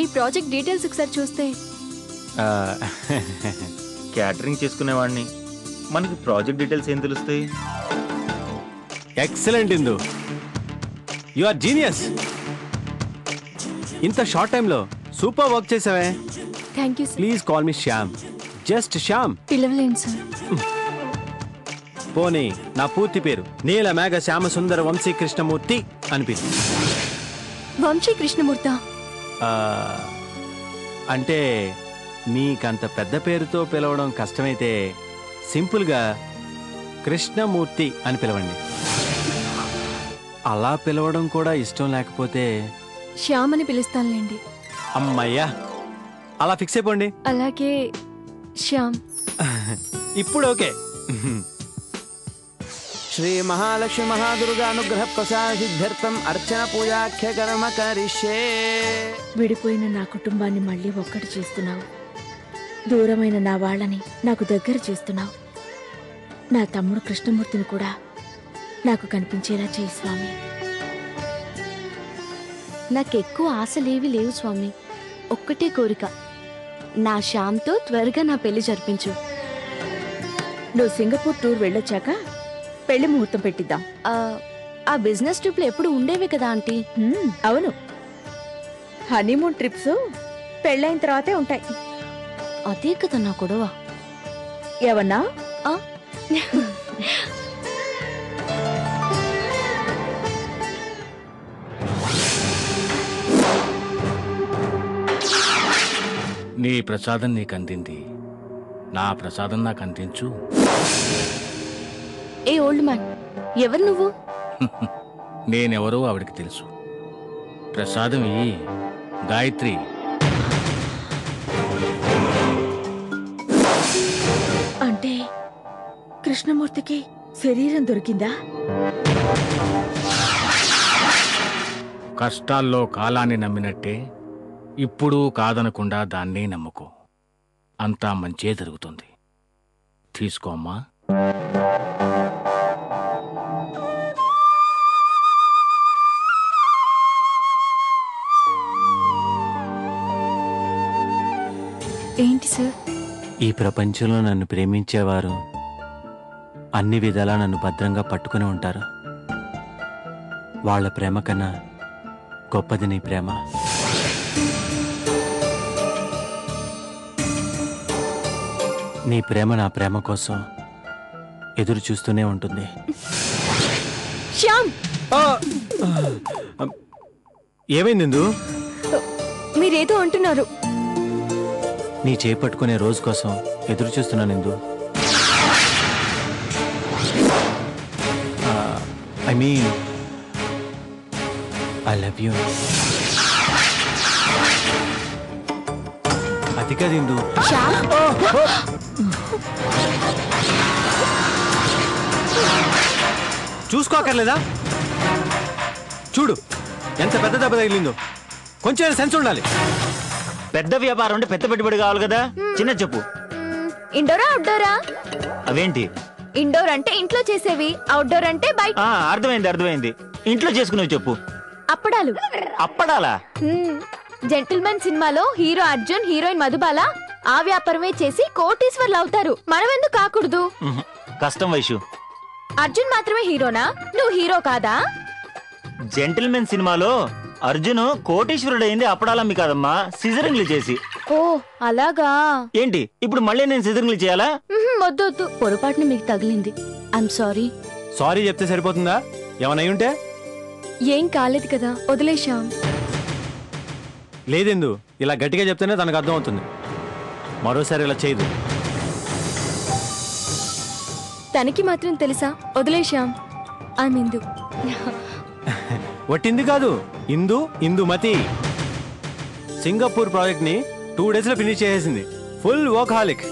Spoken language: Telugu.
ఈ ప్రాజెక్ట్ డీటెయిల్స్ ఒకసారి చూస్తే క్యాటరింగ్ చేసుకునేవాడిని, మనకి ప్రాజెక్ట్ డీటెయిల్స్ ఏం తెలుస్తాయి? Excellent Indu, you are genius. ఇంత షార్ట్ టైంలో సూపర్ వర్క్ చేసావే. Thank you sir. Please call me Shyam, just Shyam. పిలవలేను సార్. పోనీ నా పూర్తి పేరు నీల మేఘ శ్యామ సుందర వంశీ కృష్ణమూర్తి అనిపించి. వంశీ కృష్ణమూర్త అంటే మీకంత పెద్ద పేరుతో పిలవడం కష్టమైతే సింపుల్గా కృష్ణమూర్తి అని పిలవండి. అలా పిలవడం కూడా ఇష్టం లేకపోతే శ్యామ్ అని పిలుస్తానులేండి. అమ్మయ్యా, అలా ఫిక్స్ అయిపోండి. అలాగే శ్యామ్. ఇప్పుడు ఓకే. శ్రీ మహాలక్ష్మి మహాదుర్గానుగ్రహ ప్రసాదిత్యర్థం అర్చన పూజాఖ్య కర్మ కరిష్యే. విడిపోయిన నా కుటుంబాన్ని మళ్ళీ ఒక్కటి చేస్తున్నావు. దూరమైన నా వాళ్ళని నాకు దగ్గర చేస్తున్నావు. నా తమ్ముడు కృష్ణమూర్తిని కూడా నాకు కనిపించేలా చేయి స్వామి. నాకెక్కువ ఆశలేవి లేవు స్వామి. ఒక్కటే కోరిక, నా శ్యామ్తో త్వరగా నా పెళ్లి జరిపించు. నువ్వు సింగపూర్ టూర్ వెళ్ళొచ్చాక పెళ్లి ముహూర్తం పెట్టిద్దాం. ఆ బిజినెస్ ట్రిప్లు ఎప్పుడు ఉండేవి కదా ఆంటీ? అవును, హనీమూన్ ట్రిప్స్ పెళ్ళైన తర్వాతే ఉంటాయి. అదే కదా నా గొడవ. ఏమన్నా? నీ ప్రసాదం నీకు అందింది, నా ప్రసాదం నాకు అందించు. ఏ ఓల్డ్ మ్యాన్, ఎవరు నువ్వు? నేనెవరో ఆవిడికి తెలుసు. ప్రసాదం ఈ గాయత్రి. అంటే కృష్ణమూర్తికి శరీరం దొరికిందా? కష్టాల్లో కాలాన్ని నమ్మినట్టే ఇప్పుడు కాదనకుండా దాన్నే నమ్ముకో. అంతా మంచే జరుగుతుంది. తీసుకోమ్మా. ఏంటి సార్? ఈ ప్రపంచంలో నన్ను ప్రేమించేవారు అన్ని విధాలా నన్ను భద్రంగా పట్టుకుని ఉంటారు. వాళ్ళ ప్రేమ కన్నా గొప్పది నీ ప్రేమ. నీ ప్రేమ నా ప్రేమ కోసం ఎదురు చూస్తూనే ఉంటుంది. శ్యామ్, ఏమైంది ఇందు? మీరేదో అంటున్నారు. నీ చేపట్టుకునే రోజు కోసం ఎదురు చూస్తున్నాను Indu. I mean I love you. అది కాదు ఇందు. చూసుకోకర్లేదా? చూడు ఎంత పెద్ద దెబ్బ తగిలిందో. కొంచెం సెన్స్ ఉండాలి. పెద్ద వ్యాపారం అంటే పెద్ద పెట్టుబడి కావాలి కదా. చిన్న చెప్పు. ఇండోరా అవుట్డోరా? అవేంటి? ఇండోర్ అంటే ఇంట్లో చేసేవి, అవుట్డోర్ అంటే బయట. అర్థమైంది. ఇంట్లో చేసుకునేవి చెప్పు. అప్పడాలు. అప్పడాలా? జెంటిల్మెన్ సినిమాలో హీరో అర్జున్, హీరోయిన్ మధుబాల ఆ వ్యాపారమే చేసి కోటీశ్వర్లు అవుతారు. మనం ఎందుకు కాకూడదు? కష్టం వైషు. అర్జున్ మాత్రమే హీరోనా? నువ్వు హీరో కాదా? జెంటిల్మెన్ సినిమాలో అర్జున్ కోటీశ్వరుడు అయింది అప్పడాలమ్మి కాదమ్మా, సిజరింగ్లు చేసి. ఓ అలాగా? ఏంటి ఇప్పుడు మళ్ళీ నేను సిజరింగ్లు చేయాలా? వద్దు. పొరపాటున మీకు తగిలింది. I'm sorry. సారీ చెప్తే సరిపోతుందా? ఏమన్నా ఉంటే? ఏం కాలేదు కదా, వదిలేశాం. లేదెందు, ఇలా గట్టిగా చెప్తేనే తనకు అర్థం అవుతుంది. మరోసారి ఇలా చేయదు. తనకి మాత్రం తెలుసా? వదిలేశాం. ఐఎమ్ ఇందు. వట్టింది కాదు, ఇందుమతి. సింగపూర్ ప్రాజెక్ట్ ని 2 days లో ఫినిష్ చేసేసింది. Full work హాలిక్.